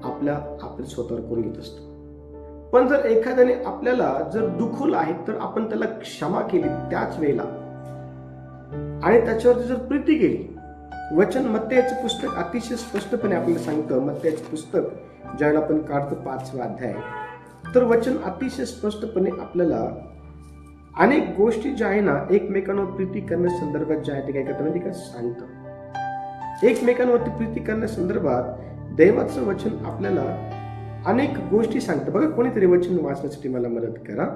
आपण स्वतःवर करून घेत असतो. पण जर एखाद्याने आपल्याला जर दुखवलं आहे तर आपण त्याला क्षमा केली त्याच वेळेला आणि त्याच्यावरती जर प्रीती केली. वचन मत्तेचं पुस्तक अतिशय स्पष्टपणे आपल्याला सांगतं. मत्तेचं पुस्तक ज्यावेळेला आपण काढतो 5वा अध्याय, तर वचन अतिशय स्पष्टपणे आपल्याला अनेक गोष्टी ज्या आहे ना एकमेकांवर प्रीती करण्यासंदर्भात ज्या आहे ते काय करतं माहिती का सांगतं. एकमेकांवरती प्रीती करण्यासंदर्भात देवाचं वचन आपल्याला अनेक गोष्टी सांगतं. बघा, कोणीतरी वचन वाचण्यासाठी मला मदत करा.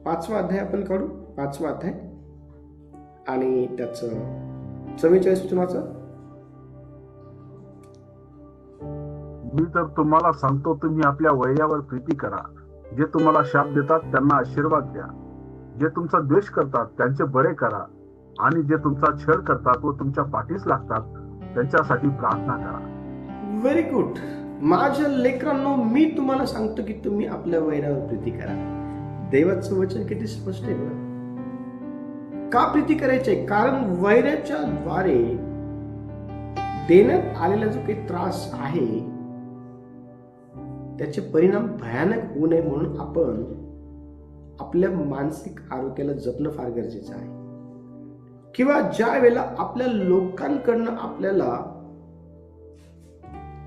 5वा अध्याय आपण काढू. 5वा अध्याय आणि त्याचं 44 वचन वाचा. मी तर तुम्हाला सांगतो, तुम्ही आपल्या वैऱ्यावर प्रीती करा. जे तुम्हाला शाप देतात त्यांना आशीर्वाद द्या. जे तुमचा द्वेष करतात त्यांचे बरे करा. आणि जे तुमचा छळ करतात व तुमच्या पाठीस लागतात त्यांच्यासाठी प्रार्थना करा. Very good. माझ्या लेकरांनो, मी तुम्हाला सांगतो की तुम्ही आपल्या वैरावर प्रीती करा. देवाचं वचन किती स्पष्ट आहे बघा. का प्रीती करायची? कारण वैराच्या द्वारे देण्यात आलेला जो काही त्रास आहे त्याचे परिणाम भयानक होऊ नये म्हणून आपण आपल्या मानसिक आरोग्याला जपणं फार गरजेचं आहे. किंवा ज्या वेळेला आपल्या लोकांकडनं आपल्याला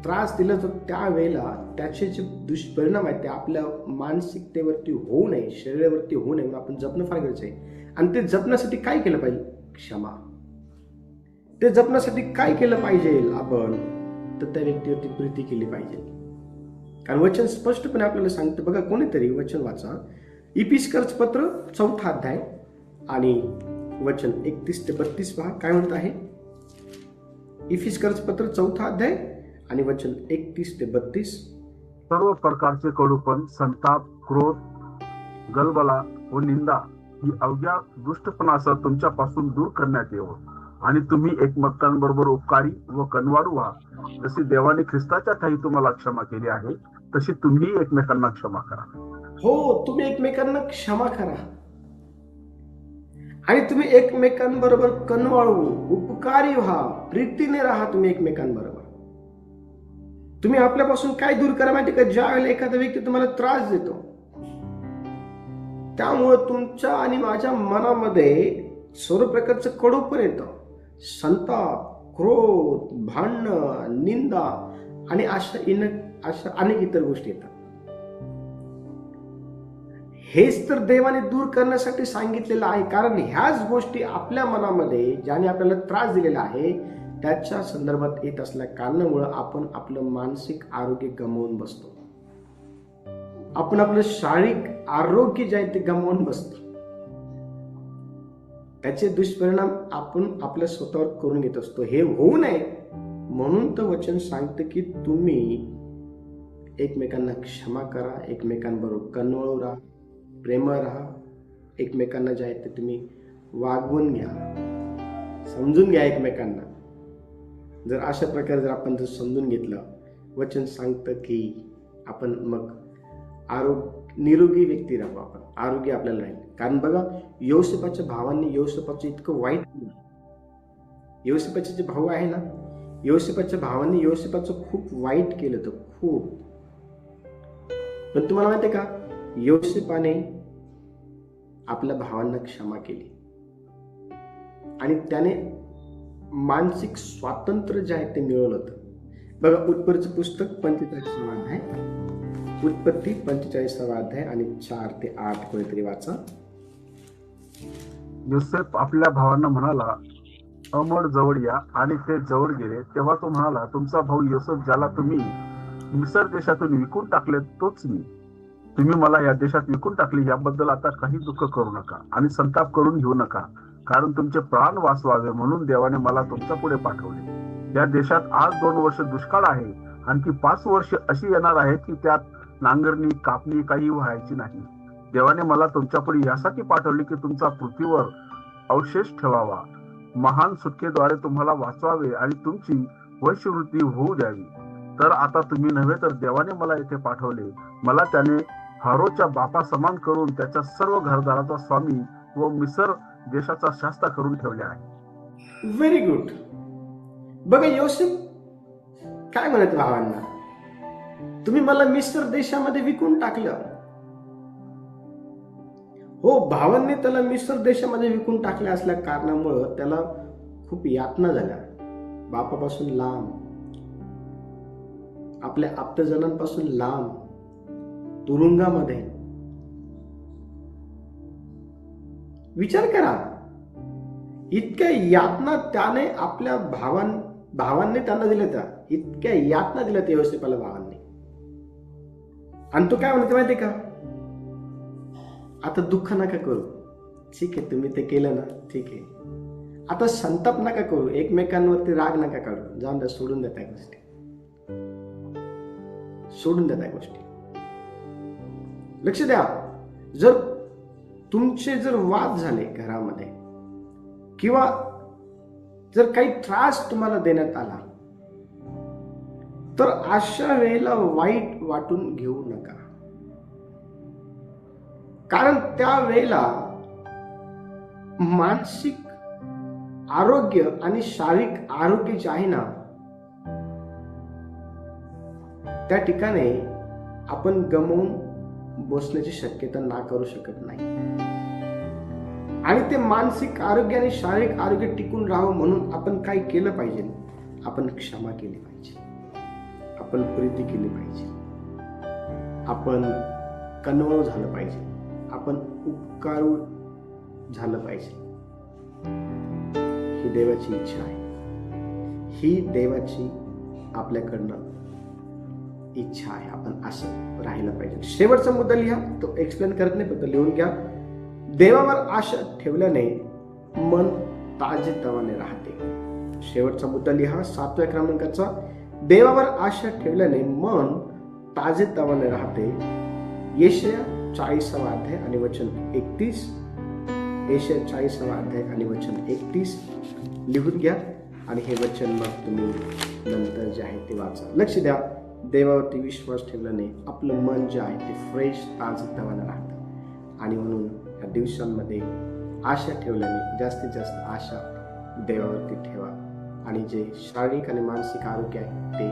त्रास दिला जातो त्यावेळेला त्याचे जे दुष्परिणाम आहेत ते आपल्या मानसिकतेवरती होऊ नये, शरीरावरती होऊ नये म्हणून आपण जपणं फार गरजेचं आहे. आणि ते जपण्यासाठी काय केलं पाहिजे? क्षमा. ते जपण्यासाठी काय केलं पाहिजे आपण? तर त्या व्यक्तीवरती प्रीती केली पाहिजे. कारण वचन स्पष्टपणे आपल्याला सांगतं. बघा, कोणीतरी वचन वाचा. इफिसियन्स पत्र 4था अध्याय आणि वचन 31 ते 32 पहा काय म्हणत आहे. इफिसियन्स पत्र 4था अध्याय आणि वचन 31 ते 32. सर्व प्रकारचे कडूपण, संताप, क्रोध, गलबला व निंदा ही अवघ्या दुष्टपणासह तुमच्यापासून दूर करण्यात येवो. आणि तुम्ही एकमेकांबरोबर उपकारी व कनवाळू व्हा. जशी देवाने ख्रिस्ताच्या ठायी तुम्हाला क्षमा केली आहे तशी तुम्ही एकमेकांना क्षमा करा. हो, तुम्ही एकमेकांना क्षमा करा आणि तुम्ही एकमेकांबरोबर कनवाळू, उपकारी व्हा, प्रीतीने राहा तुम्ही एकमेकांबरोबर. तुम्ही आपल्यापासून काय दूर करा माहिती का? ज्या वेळेला एखादा व्यक्ती तुम्हाला त्रास देतो त्यामुळे तुमच्या आणि माझ्या मनामध्ये सर्व प्रकारचं कडूपण येतं. संताप, क्रोध, भांडण, निंदा आणि अशा अनेक इतर गोष्टी येतात. हेच तर देवाने दूर करण्यासाठी सांगितलेलं आहे. कारण ह्याच गोष्टी आपल्या मनामध्ये ज्याने आपल्याला त्रास दिलेला आहे त्याच्या संदर्भात येत असल्या कारणामुळे आपण आपलं मानसिक आरोग्य गमावून बसतो. आपण आपलं शारीरिक आरोग्य जे आहे ते गमावून बसतो. त्याचे दुष्परिणाम आपण आपल्या स्वतःवर करून घेत असतो. हे होऊ नये म्हणून तर वचन सांगतं की तुम्ही एकमेकांना क्षमा करा, एकमेकांबरोबर कनवळू राहा, प्रेमळ राहा, एकमेकांना जे आहे ते तुम्ही वागवून घ्या, समजून घ्या एकमेकांना. जर अशा प्रकारे जर आपण समजून घेतलं, वचन सांगतं की आपण मग निरोगी व्यक्ती राहू, आपण आरोग्य आपल्याला राहील. कारण बघा, योसेपाच्या भावांनी योसेपाचं इतकं वाईट केलं. योसेपाचे जे भाऊ आहे ना, योसेपाच्या भावांनी योसेपाचं खूप वाईट केलं, तर खूप. पण तुम्हाला माहिती आहे का, योसेपाने आपल्या भावांना क्षमा केली आणि त्याने मानसिक स्वातंत्र्य जे आहे ते मिळवलं होतं. बघा, उत्पत्तीचं पुस्तक 45वा अध्याय, उत्पत्ती 45वा अध्याय आणि 4 ते 8 कोणीतरी वाचा. योसेफ आपल्या भावांना म्हणाला, अमर जवळ या. आणि ते जवळ गेले. तेव्हा तो म्हणाला, तुमचा भाऊ योसेफ ज्याला तुम्ही मिसर देशातून विकून टाकले तोच मी. तुम्ही मला या देशात विकून टाकले याबद्दल आता काही दुःख करू नका आणि संताप करून घेऊ नका, कारण तुमचे प्राण वाचवावे म्हणून देवाने मला तुमच्या पुढे पाठवले. या देशात आज 2 वर्ष दुष्काळ आहे, आणखी 5 वर्ष अशी येणार आहेत की त्यात नांगरणी कापणी काही व्हायची नाही. देवाने मला तुमच्या पुढे यासाठी पाठवले की तुमचा पृथ्वीवर अवशेष ठेवावा, महान सुटकेद्वारे तुम्हाला वाचवावे आणि तुमची वैश्यवृत्ती होऊ द्यावी. तर आता तुम्ही नव्हे तर देवाने मला येथे पाठवले. मला त्याने फारोच्या बापा समान करून त्याच्या सर्व घरदाराचा स्वामी व मिसर देशाचा शास्ता करून ठेवले आहे. Very good. बघा योसेफ काय म्हणत भावांना, तुम्ही मला मिस्र देशामध्ये विकून टाकलं. हो, भावांनी त्याला मिस्र देशामध्ये विकून टाकले असल्या कारणामुळं त्याला खूप यातना झाल्या. बापापासून लांब, आपल्या आप्तजनांपासून लांब, तुरुंगामध्ये. विचार करा, इतक्या यातना त्याने आपल्या भावांनी त्यांना दिल्या, त्या इतक्या यातना दिल्या त्या योसेफाला भावांनी. आणि तो काय म्हणते माहिती का, आता दुःख नका करू, ठीक आहे तुम्ही ते केलं ना, ठीक आहे. आता संताप नका करू, एकमेकांवरती राग नका काढू, जाऊन द्या, सोडून द्या त्या गोष्टी, सोडून द्या त्या गोष्टी. लक्ष द्या, जर तुमचे जर वाद झाले घरामध्ये किंवा जर काही त्रास तुम्हाला देण्यात आला, तर अशा वेळेला वाईट वाटून घेऊ नका. कारण त्या वेळेला मानसिक आरोग्य आणि शारीरिक आरोग्य जे आहे ना, त्या ठिकाणी आपण गमावून बसण्याची शक्यता नाकारू शकत नाही. आणि ते मानसिक आरोग्य आणि शारीरिक आरोग्य टिकून राहावं म्हणून आपण काय केलं पाहिजे, आपण क्षमा केली पाहिजे, आपण प्रीती केली पाहिजे, आपण कनवळ झालं पाहिजे, आपण उपकारू झालं पाहिजे. ही देवाची इच्छा आहे, ही देवाची आपल्याकडनं इच्छा आहे. आपण असं राहिलं पाहिजे. शेवटचा मुद्दा लिहा, तो एक्सप्लेन करत नाही फक्त लिहून घ्या. देवावर आशा ठेवल्याने मन ताजेतवाने राहते. शेवटचा मुद्दा लिहा, 7व्या क्रमांकाचा. देवावर आशा ठेवल्याने मन ताजेतवाने राहते. यशाया 40वा अध्याय आणि वचन 31. यशाया 40वा अध्याय आणि वचन 31 लिहून घ्या आणि हे वचन मग तुम्ही नंतर जे आहे ते वाचा. लक्ष द्या, देवावरती विश्वास ठेवल्याने आपलं मन जे आहे ते फ्रेश ताजतवानं राहतं. आणि म्हणून या दिवसांमध्ये आशा ठेवल्याने जास्तीत जास्त आशा देवावरती ठेवा आणि जे शारीरिक आणि मानसिक आरोग्य आहे ते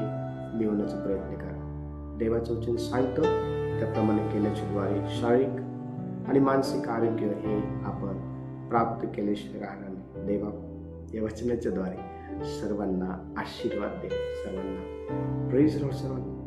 मिळवण्याचा प्रयत्न करा. देवाचं वचन सांगतं त्याप्रमाणे केल्याच्याद्वारे शारीरिक आणि मानसिक आरोग्य हे आपण प्राप्त केल्याशिवाय राहणार नाही. देवा या वचनाच्या द्वारे सर्वांना आशीर्वाद दे. सर्वांना प्रेज लॉर्ड. सर्वांना